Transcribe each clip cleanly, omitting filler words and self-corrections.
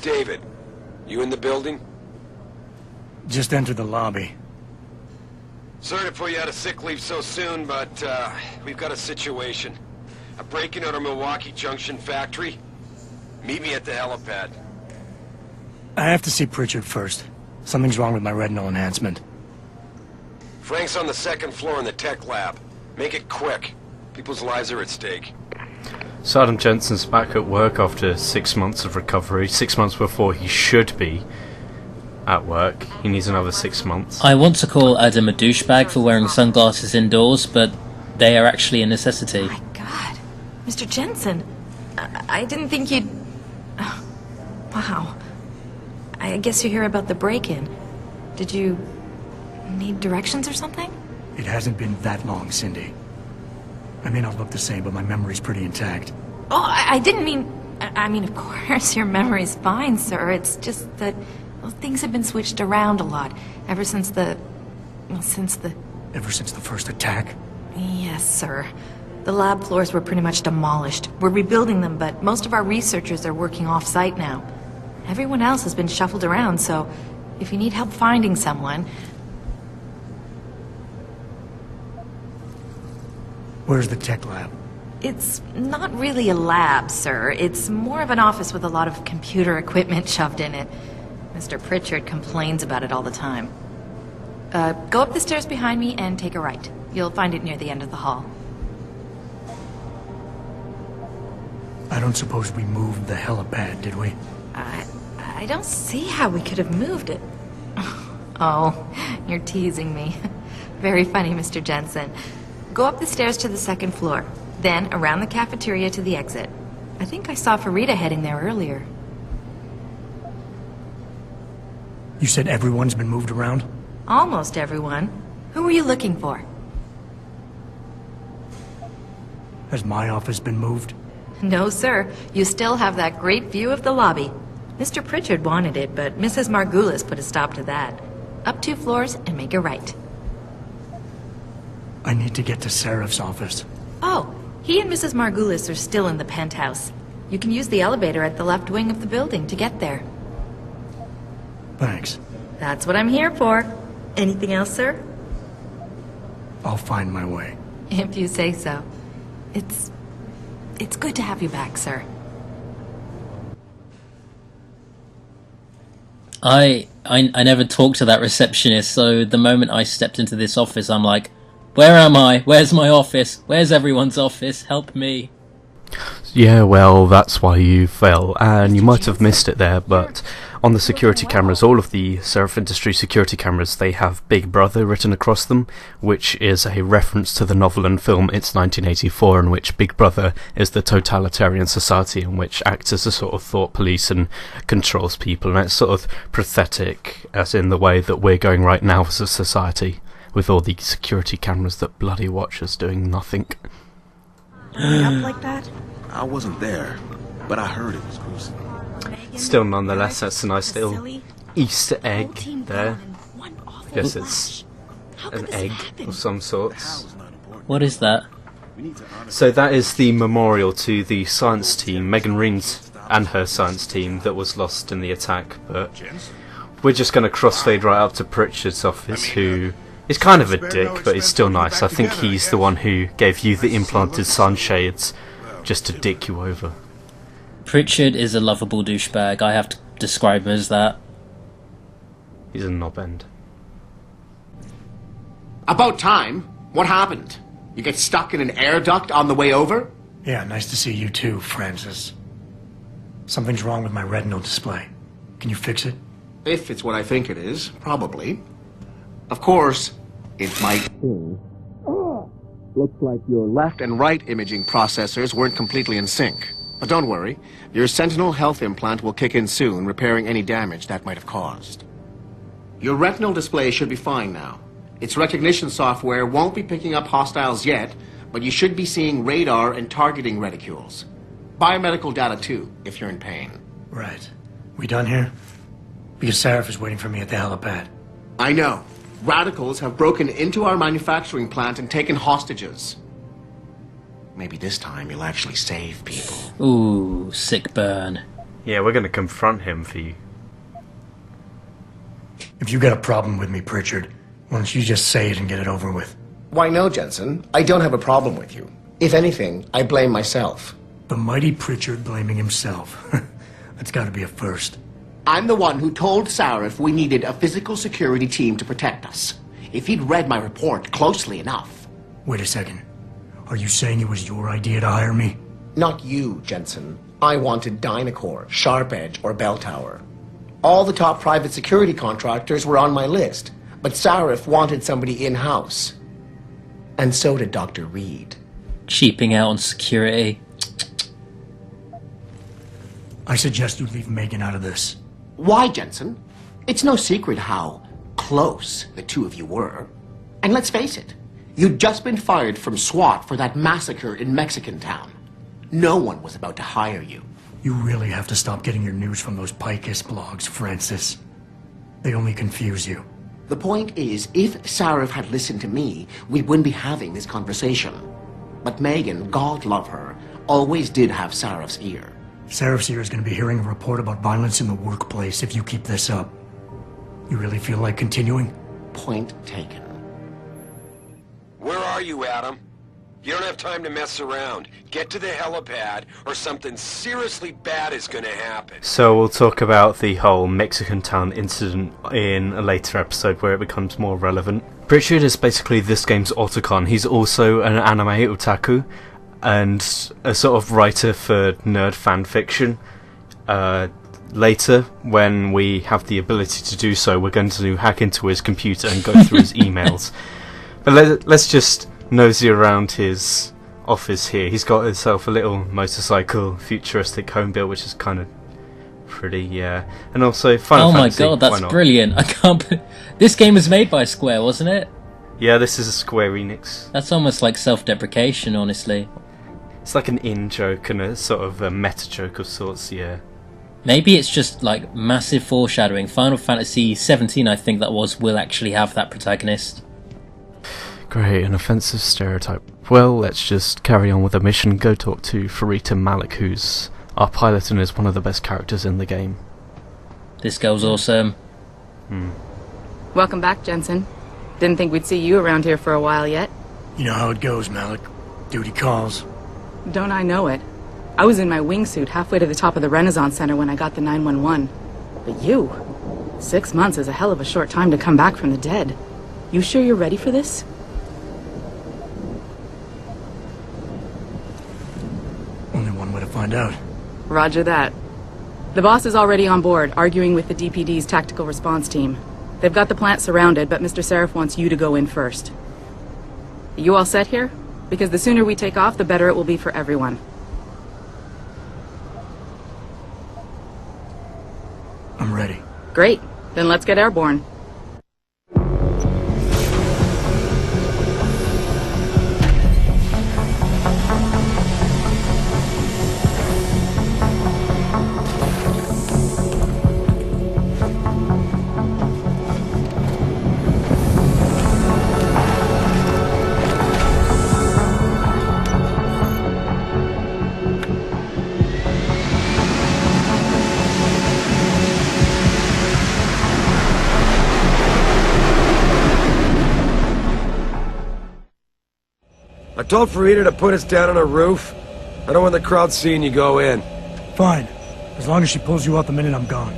David. You in the building? Just entered the lobby. Sorry to put you out of sick leave so soon, but we've got a situation. A break-in at our Milwaukee Junction factory. Meet me at the helipad. I have to see Pritchard first. Something's wrong with my retinal enhancement. Frank's on the second floor in the tech lab. Make it quick. People's lives are at stake. So Adam Jensen's back at work after 6 months of recovery. 6 months before he should be at work. He needs another 6 months. I want to call Adam a douchebag for wearing sunglasses indoors, but they are actually a necessity. Oh my God. Mr. Jensen, I didn't think you'd... Oh, wow. I guess you hear about the break-in. Did you need directions or something? It hasn't been that long, Cindy. I may not look the same, but my memory's pretty intact. Oh, I didn't mean... I mean, of course, your memory's fine, sir. It's just that, well, things have been switched around a lot ever since the... Well, Ever since the first attack? Yes, sir. The lab floors were pretty much demolished. We're rebuilding them, but most of our researchers are working off-site now. Everyone else has been shuffled around, so if you need help finding someone... Where's the tech lab? It's not really a lab, sir. It's more of an office with a lot of computer equipment shoved in it. Mr. Pritchard complains about it all the time. Go up the stairs behind me and take a right. You'll find it near the end of the hall. I don't suppose we moved the helipad, did we? I don't see how we could have moved it. Oh, you're teasing me. Very funny, Mr. Jensen. Go up the stairs to the second floor, then around the cafeteria to the exit. I think I saw Farida heading there earlier. You said everyone's been moved around? Almost everyone. Who were you looking for? Has my office been moved? No, sir. You still have that great view of the lobby. Mr. Pritchard wanted it, but Mrs. Margulis put a stop to that. Up 2 floors and make a right. I need to get to Sarif's office. Oh, he and Mrs. Margulis are still in the penthouse. You can use the elevator at the left wing of the building to get there. Thanks. That's what I'm here for. Anything else, sir? I'll find my way. If you say so. It's good to have you back, sir. I never talked to that receptionist, so the moment I stepped into this office, I'm like, where am I? Where's my office? Where's everyone's office? Help me. Yeah, well, that's why you fell, and you might have missed it there, but on the security cameras, all of the Sarif Industries security cameras, they have Big Brother written across them, which is a reference to the novel and film It's 1984, in which Big Brother is the totalitarian society in which acts as a sort of thought police and controls people, and it's sort of pathetic, as in the way that we're going right now as a society, with all the security cameras that bloody watch us doing nothing. Up like that? I wasn't there, but I heard it was gruesome. Still, nonetheless, that's a nice little Easter egg there. I guess it's an egg of some sorts. What is that? So that is the memorial to the science team, Megan Reams and her science team, that was lost in the attack. But we're just going to crossfade right up to Pritchard's office, who is kind of a dick, but he's still nice. I think he's the one who gave you the implanted sunshades just to dick you over. Pritchard is a lovable douchebag. I have to describe him as that. He's a knob end. About time. What happened? You get stuck in an air duct on the way over? Yeah, nice to see you too, Francis. Something's wrong with my retinal display. Can you fix it? If it's what I think it is, probably. Of course, it might be. Looks like your left and right imaging processors weren't completely in sync. But don't worry, your Sentinel health implant will kick in soon, repairing any damage that might have caused. Your retinal display should be fine now. Its recognition software won't be picking up hostiles yet, but you should be seeing radar and targeting reticules. Biomedical data too, if you're in pain. Right. We done here? Because Sarif is waiting for me at the helipad. I know. Radicals have broken into our manufacturing plant and taken hostages. Maybe this time you'll actually save people. Ooh, sick burn. Yeah, we're going to confront him for you. If you got a problem with me, Pritchard, why don't you just say it and get it over with? Why no, Jensen. I don't have a problem with you. If anything, I blame myself. The mighty Pritchard blaming himself. That's gotta be a first. I'm the one who told Sarif we needed a physical security team to protect us. If he'd read my report closely enough. Wait a second. Are you saying it was your idea to hire me? Not you, Jensen. I wanted Dynacore, Sharp Edge, or Bell Tower. All the top private security contractors were on my list, but Sarif wanted somebody in-house. And so did Dr. Reed. Cheaping out on security. I suggest you leave Megan out of this. Why, Jensen? It's no secret how close the two of you were. And let's face it, you'd just been fired from SWAT for that massacre in Mexican Town. No one was about to hire you. You really have to stop getting your news from those Picus blogs, Francis. They only confuse you. The point is, if Sarif had listened to me, we wouldn't be having this conversation. But Megan, God love her, always did have Sarif's ear. Sarif's ear is going to be hearing a report about violence in the workplace if you keep this up. You really feel like continuing? Point taken. Where are you, Adam? You don't have time to mess around. Get to the helipad, or something seriously bad is gonna happen. So we'll talk about the whole Mexican Town incident in a later episode where it becomes more relevant. Pritchard is basically this game's Otacon. He's also an anime otaku and a sort of writer for nerd fan fiction. Later, when we have the ability to do so, we're going to hack into his computer and go through his emails. But let's just nosy around his office here. He's got himself a little motorcycle, futuristic home built, which is kind of pretty, yeah. And also Final Fantasy. Oh my god, that's brilliant. I can't This game was made by Square, wasn't it? Yeah, this is a Square Enix. That's almost like self-deprecation, honestly. It's like an in-joke and a sort of a meta-joke of sorts, yeah. Maybe it's just like massive foreshadowing. Final Fantasy 17, I think that was, will actually have that protagonist. Great, an offensive stereotype. Well, let's just carry on with the mission. Go talk to Farita Malik, who's our pilot and is one of the best characters in the game. This girl's awesome. Welcome back, Jensen. Didn't think we'd see you around here for a while yet. You know how it goes, Malik. Duty calls. Don't I know it? I was in my wingsuit halfway to the top of the Renaissance Center when I got the 911. But you... 6 months is a hell of a short time to come back from the dead. You sure you're ready for this? Only one way to find out. Roger that. The boss is already on board, arguing with the DPD's tactical response team. They've got the plant surrounded, but Mr. Sarif wants you to go in first. You all set here? Because the sooner we take off, the better it will be for everyone. I'm ready. Great. Then let's get airborne. I told Farida to put us down on a roof. I don't want the crowd seeing you go in. Fine. As long as she pulls you out the minute I'm gone.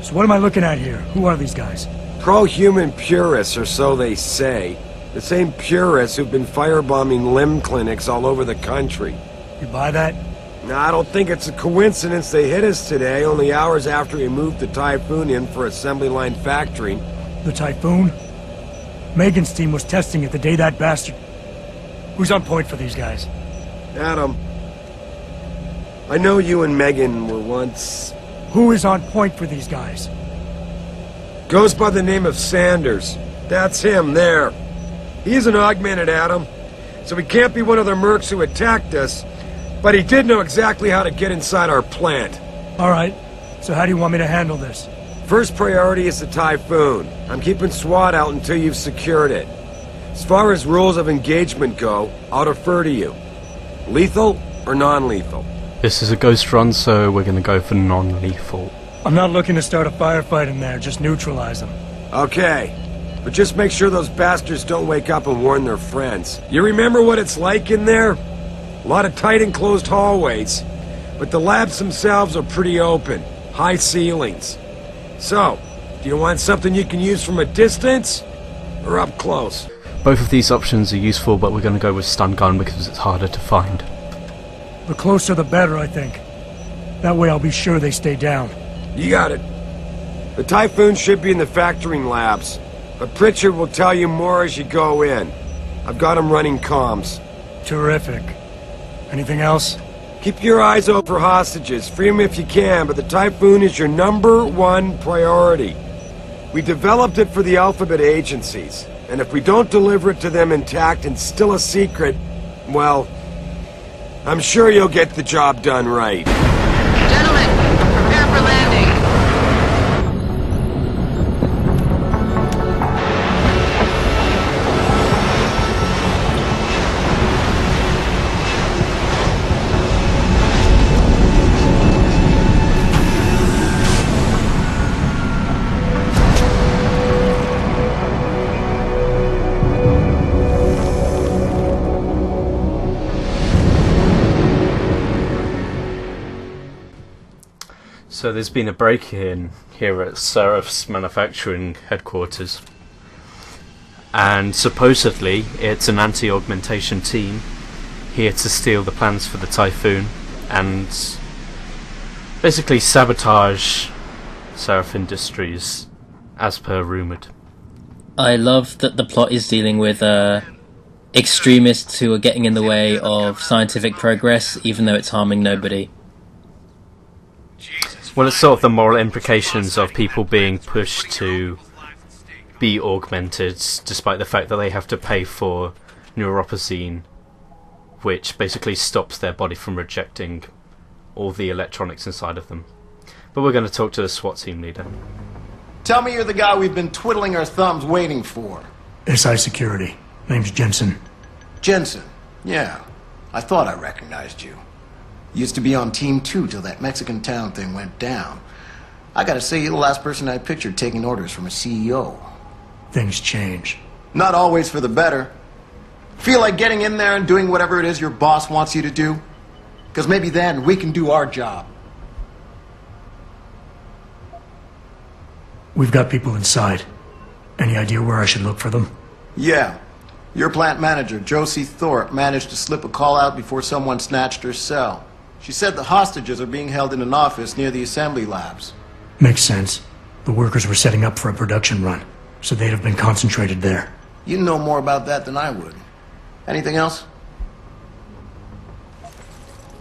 So what am I looking at here? Who are these guys? Pro-human purists, or so they say. The same purists who've been firebombing limb clinics all over the country. You buy that? Nah, I don't think it's a coincidence they hit us today, only hours after we moved the Typhoon in for assembly line factory. The Typhoon? Megan's team was testing it the day that bastard... Who's on point for these guys? Adam, I know you and Megan were once... Who is on point for these guys? Goes by the name of Sanders. That's him, there. He's an augmented, Adam. So he can't be one of the mercs who attacked us, but he did know exactly how to get inside our plant. Alright, so how do you want me to handle this? First priority is the Typhoon. I'm keeping SWAT out until you've secured it. As far as rules of engagement go, I'll defer to you. Lethal or non-lethal? This is a ghost run, so we're gonna go for non-lethal. I'm not looking to start a firefight in there, just neutralize them. Okay. But just make sure those bastards don't wake up and warn their friends. You remember what it's like in there? A lot of tight enclosed hallways. But the labs themselves are pretty open. High ceilings. So, do you want something you can use from a distance? Or up close? Both of these options are useful, but we're gonna go with stun gun because it's harder to find. The closer the better, I think. That way I'll be sure they stay down. You got it. The Typhoon should be in the factoring labs. But Pritchard will tell you more as you go in. I've got him running comms. Terrific. Anything else? Keep your eyes open for hostages. Free them if you can, but the Typhoon is your #1 priority. We developed it for the Alphabet agencies, and if we don't deliver it to them intact and still a secret, well, I'm sure you'll get the job done right. Gentlemen, prepare for landing. So there's been a break-in here at Sarif's manufacturing headquarters. And supposedly it's an anti-augmentation team here to steal the plans for the Typhoon and basically sabotage Sarif Industries, as per rumoured. I love that the plot is dealing with extremists who are getting in the way of scientific progress, even though it's harming nobody. Well, it's sort of the moral implications of people being pushed to be augmented, despite the fact that they have to pay for neuropazine, which basically stops their body from rejecting all the electronics inside of them. But we're going to talk to the SWAT team leader. Tell me you're the guy we've been twiddling our thumbs waiting for. SI Security. Name's Jensen. Jensen. Yeah. I thought I recognized you. Used to be on Team 2 till that Mexican town thing went down. I gotta say, you're the last person I pictured taking orders from a CEO. Things change. Not always for the better. Feel like getting in there and doing whatever it is your boss wants you to do? Because maybe then we can do our job. We've got people inside. Any idea where I should look for them? Yeah. Your plant manager, Josie Thorpe, managed to slip a call out before someone snatched her cell. She said the hostages are being held in an office near the assembly labs. Makes sense. The workers were setting up for a production run, so they'd have been concentrated there. You know more about that than I would. Anything else?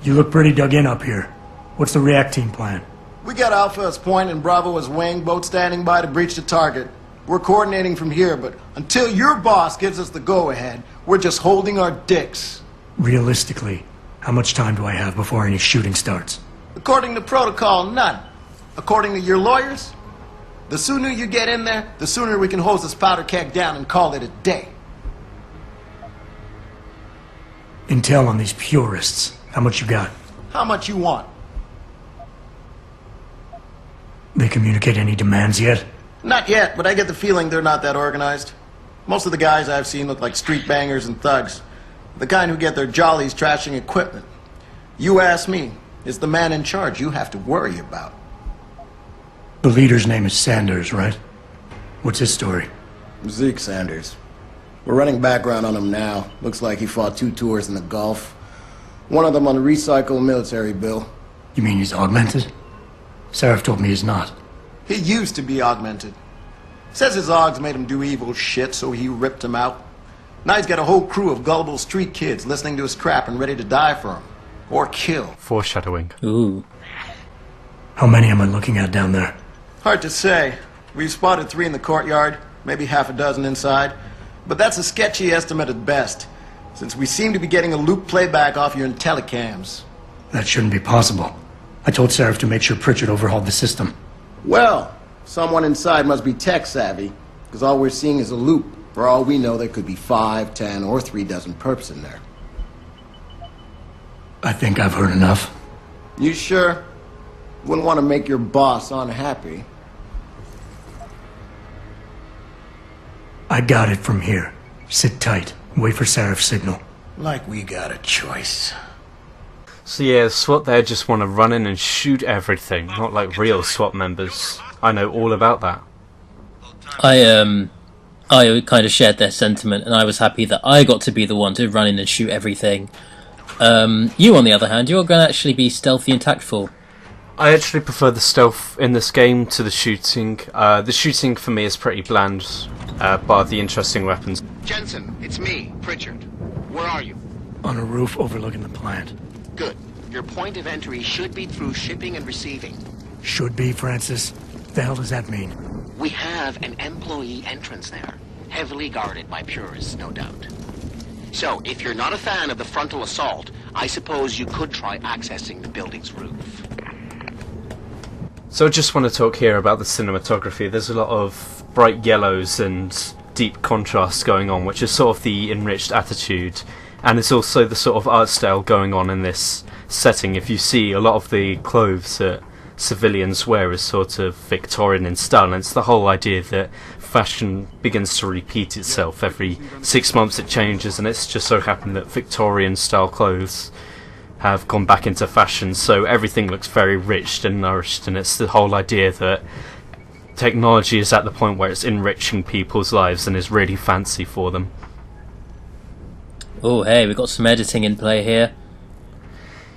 You look pretty dug in up here. What's the react team plan? We got Alpha as point and Bravo as wing, both standing by to breach the target. We're coordinating from here, but until your boss gives us the go-ahead, we're just holding our dicks. Realistically, how much time do I have before any shooting starts? According to protocol, none. According to your lawyers, the sooner you get in there, the sooner we can hose this powder keg down and call it a day. Intel on these purists. How much you got? How much you want? They communicate any demands yet? Not yet, but I get the feeling they're not that organized. Most of the guys I've seen look like street bangers and thugs. The kind who get their jollies trashing equipment. You ask me, it's the man in charge you have to worry about. The leader's name is Sanders, right? What's his story? Zeke Sanders. We're running background on him now. Looks like he fought 2 tours in the Gulf. One of them on a recycled military bill. You mean he's augmented? Sarif told me he's not. He used to be augmented. Says his augs made him do evil shit, so he ripped him out. Now he's got a whole crew of gullible street kids listening to his crap and ready to die for him. Or kill. Foreshadowing. Ooh. How many am I looking at down there? Hard to say. We've spotted 3 in the courtyard, maybe half a dozen inside. But that's a sketchy estimate at best, since we seem to be getting a loop playback off your telecams. That shouldn't be possible. I told Sarif to make sure Pritchard overhauled the system. Well, someone inside must be tech savvy, because all we're seeing is a loop. For all we know, there could be 5, 10, or 3 dozen perps in there. I think I've heard enough. You sure? Wouldn't want to make your boss unhappy. I got it from here. Sit tight. Wait for Sarif's signal. Like we got a choice. So yeah, SWAT there just want to run in and shoot everything, not like real SWAT members. I know all about that. I kind of shared their sentiment, and I was happy that I got to be the one to run in and shoot everything. You, on the other hand, you're going to actually be stealthy and tactful. I actually prefer the stealth in this game to the shooting. The shooting for me is pretty bland, bar the interesting weapons. Jensen, it's me, Pritchard. Where are you? On a roof overlooking the plant. Good. Your point of entry should be through shipping and receiving. Should be, Francis. The hell does that mean? We have an employee entrance there, heavily guarded by purists, no doubt. So, if you're not a fan of the frontal assault, I suppose you could try accessing the building's roof. So I just want to talk here about the cinematography. There's a lot of bright yellows and deep contrast going on, which is sort of the enriched attitude, and it's also the sort of art style going on in this setting. If you see, a lot of the clothes that civilians wear is sort of Victorian in style, and it's the whole idea that fashion begins to repeat itself. Every 6 months it changes, and it's just so happened that Victorian style clothes have gone back into fashion, so everything looks very rich and nourished, and it's the whole idea that technology is at the point where it's enriching people's lives and is really fancy for them. Oh, hey, we've got some editing in play here.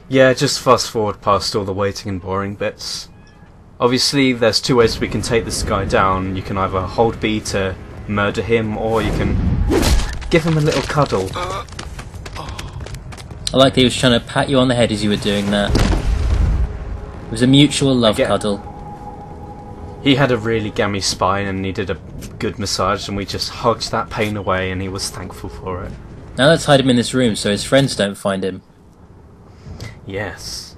Yeah, just fast forward past all the waiting and boring bits. Obviously, there's two ways we can take this guy down. You can either hold B to murder him, or you can give him a little cuddle. I like that he was trying to pat you on the head as you were doing that. It was a mutual love cuddle. He had a really gammy spine and needed a good massage, and we just hugged that pain away, and he was thankful for it. Now let's hide him in this room so his friends don't find him. Yes.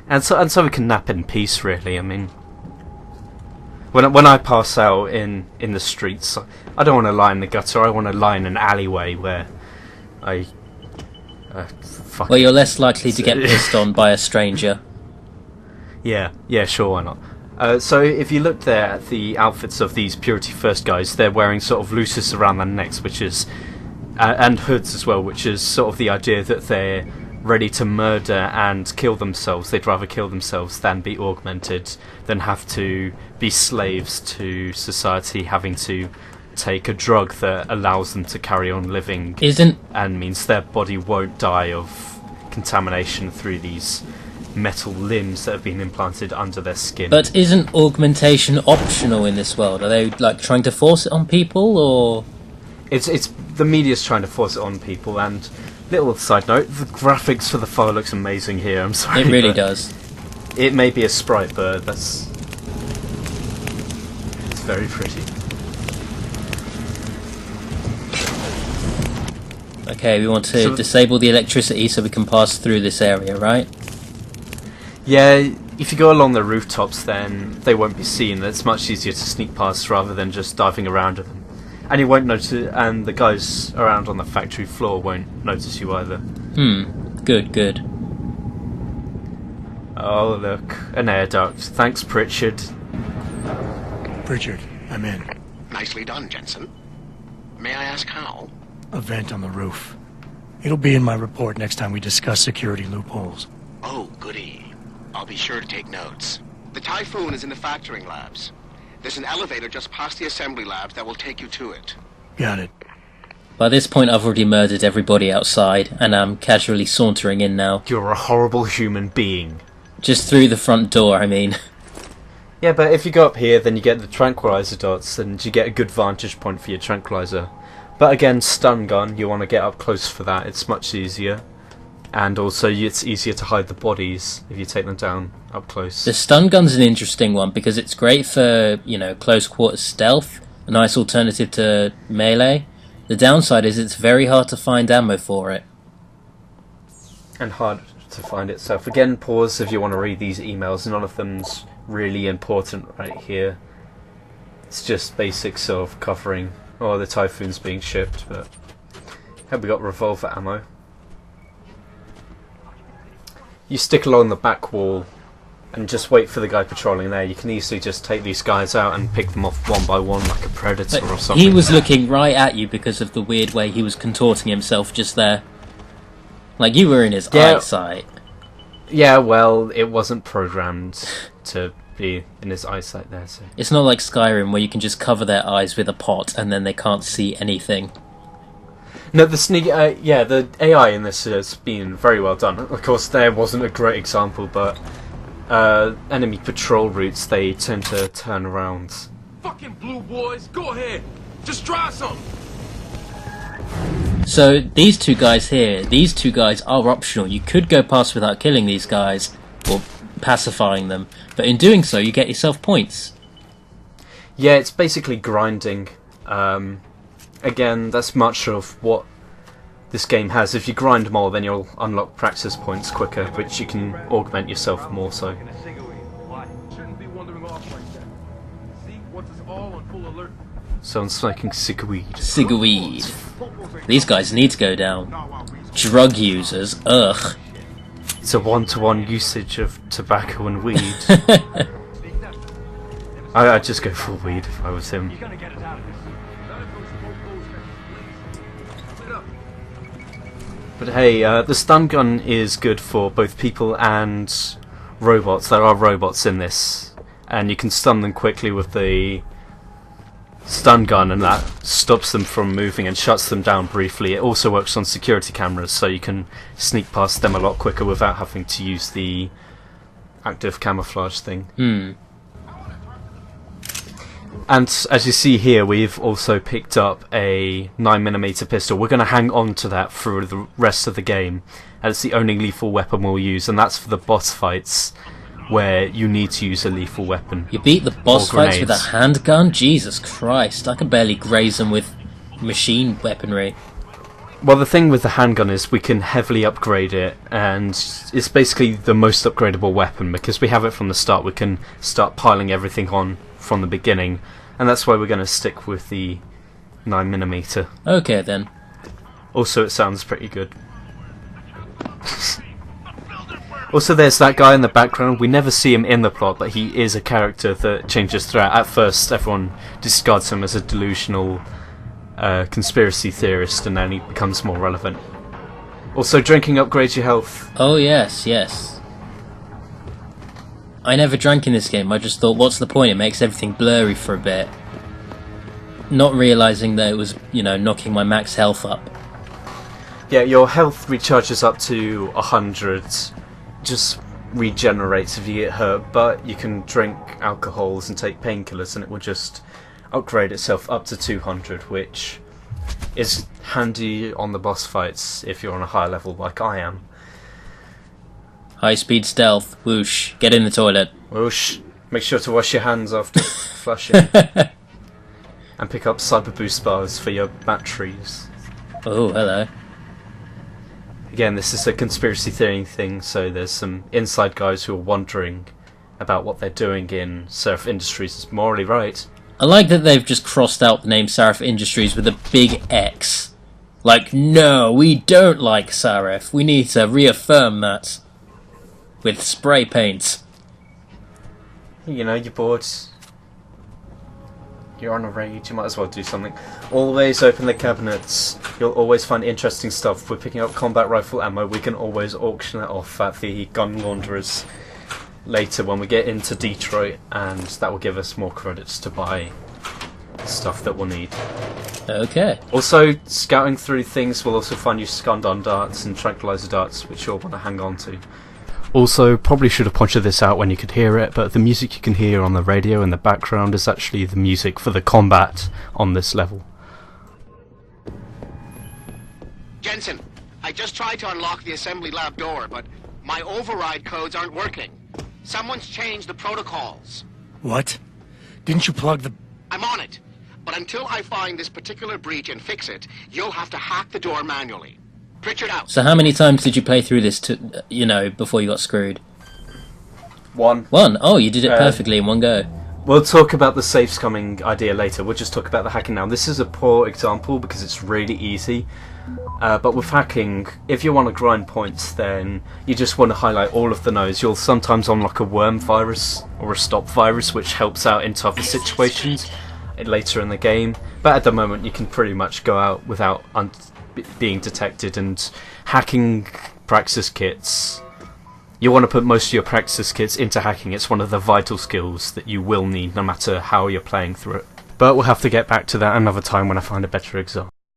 And so we can nap in peace, really. I mean, when I pass out in the streets, I don't want to lie in the gutter. I want to lie in an alleyway where I... Well, you're less likely to get pissed on by a stranger. Yeah, sure, why not? So if you look there at the outfits of these Purity First guys, they're wearing sort of looses around their necks, which is... and hoods as well, which is sort of the idea that they're ready to murder and kill themselves. They'd rather kill themselves than be augmented, than have to be slaves to society, having to take a drug that allows them to carry on living and means their body won't die of contamination through these metal limbs that have been implanted under their skin. But isn't augmentation optional in this world? Are they like trying to force it on people, or...? It's the media's trying to force it on people. And little side note, the graphics for the file looks amazing here. I'm sorry, it really does. It may be a sprite, but it's very pretty. Okay, we want to disable the electricity so we can pass through this area, right? Yeah, if you go along the rooftops, then they won't be seen. It's much easier to sneak past rather than just diving around them. And you won't notice, and the guys around on the factory floor won't notice you either. Good. Oh, look, an air duct. Thanks, Pritchard. Pritchard, I'm in. Nicely done, Jensen. May I ask how? A vent on the roof. It'll be in my report next time we discuss security loopholes. Oh, goody. I'll be sure to take notes. The Typhoon is in the factoring labs. There's an elevator just past the assembly labs that will take you to it. Got it. By this point, I've already murdered everybody outside, and I'm casually sauntering in now. You're a horrible human being. Just through the front door, I mean. Yeah, but if you go up here, then you get the tranquilizer dots, and you get a good vantage point for your tranquilizer. But again, stun gun, you want to get up close for that. It's much easier. And also, it's easier to hide the bodies if you take them down up close. The stun gun's an interesting one because it's great for, close quarters stealth, a nice alternative to melee. The downside is it's very hard to find ammo for it. And hard to find itself. Again, pause if you want to read these emails. None of them's really important right here. It's just basics of covering. Oh, the Typhoon's being shipped, but... Have we got revolver ammo? you stick along the back wall and just wait for the guy patrolling there. You can easily just take these guys out and pick them off one by one like a predator or something. He was looking right at you because of the weird way he was contorting himself just there. Like, you were in his eyesight. Yeah, well, it wasn't programmed to be in his eyesight there, so... It's not like Skyrim where you can just cover their eyes with a pot and then they can't see anything. No, the AI in this has been very well done. Of course, there wasn't a great example, but enemy patrol routes, they tend to turn around. Fucking blue boys, go ahead. Just try something. So, these two guys here, these two guys are optional. You could go past without killing these guys, or pacifying them, but in doing so, you get yourself points. Yeah, it's basically grinding. Again, that's much of what this game has. If you grind more, then you'll unlock practice points quicker, which you can augment yourself more so. Someone's smoking cigweed. Cigweed. These guys need to go down. Drug users, ugh. It's a one-to-one usage of tobacco and weed. I'd just go for weed if I was him. But hey, the stun gun is good for both people and robots. There are robots in this, and you can stun them quickly with the stun gun, and that stops them from moving and shuts them down briefly. It also works on security cameras, so you can sneak past them a lot quicker without having to use the active camouflage thing. And as you see here, we've also picked up a 9mm pistol. We're going to hang on to that through the rest of the game, and it's the only lethal weapon we'll use, and that's for the boss fights where you need to use a lethal weapon. You beat the boss fights with a handgun? Jesus Christ, I can barely graze them with machine weaponry. Well, the thing with the handgun is we can heavily upgrade it, and it's basically the most upgradable weapon. Because we have it from the start, we can start piling everything on from the beginning, and that's why we're going to stick with the 9mm. Okay then. Also, it sounds pretty good. Also, there's that guy in the background. We never see him in the plot, but he is a character that changes throughout. At first, everyone discards him as a delusional conspiracy theorist, and then he becomes more relevant. Also, drinking upgrades your health. Oh yes, yes. I never drank in this game. I just thought, what's the point? It makes everything blurry for a bit. Not realising that it was, you know, knocking my max health up. Yeah, your health recharges up to 100. Just regenerates if you get hurt, but you can drink alcohols and take painkillers and it will just upgrade itself up to 200, which is handy on the boss fights if you're on a higher level like I am. High speed stealth, whoosh, get in the toilet. Whoosh, make sure to wash your hands after flushing. And pick up cyber boost bars for your batteries. Oh, hello. Again, this is a conspiracy theory thing, so there's some inside guys who are wondering about what they're doing in Sarif Industries. It's morally right. I like that they've just crossed out the name Sarif Industries with a big X. Like, no, we don't like Sarif. We need to reaffirm that. With spray paint. You know, you're bored. You're on a raid, you might as well do something. Always open the cabinets. You'll always find interesting stuff. We're picking up combat rifle ammo. We can always auction it off at the gun launderers later when we get into Detroit, and that will give us more credits to buy stuff that we'll need. Okay. Also, scouting through things will also find you Skundon darts and tranquilizer darts, which you'll want to hang on to. Also, probably should have pointed this out when you could hear it, but the music you can hear on the radio in the background is actually the music for the combat on this level. Jensen, I just tried to unlock the assembly lab door, but my override codes aren't working. Someone's changed the protocols. What? Didn't you plug the... I'm on it, but until I find this particular breach and fix it, you'll have to hack the door manually. Pritchard out. So how many times did you play through this, before you got screwed? One. One? Oh, you did it perfectly in one go. We'll talk about the safe scumming idea later. We'll just talk about the hacking now. This is a poor example because it's really easy. But with hacking, if you want to grind points, then you just want to highlight all of the nodes. You'll sometimes unlock a worm virus or a stop virus, which helps out in tougher situations later in the game. But at the moment, you can pretty much go out without being detected. And hacking praxis kits, you want to put most of your praxis kits into hacking. It's one of the vital skills that you will need no matter how you're playing through it. But we'll have to get back to that another time when I find a better example.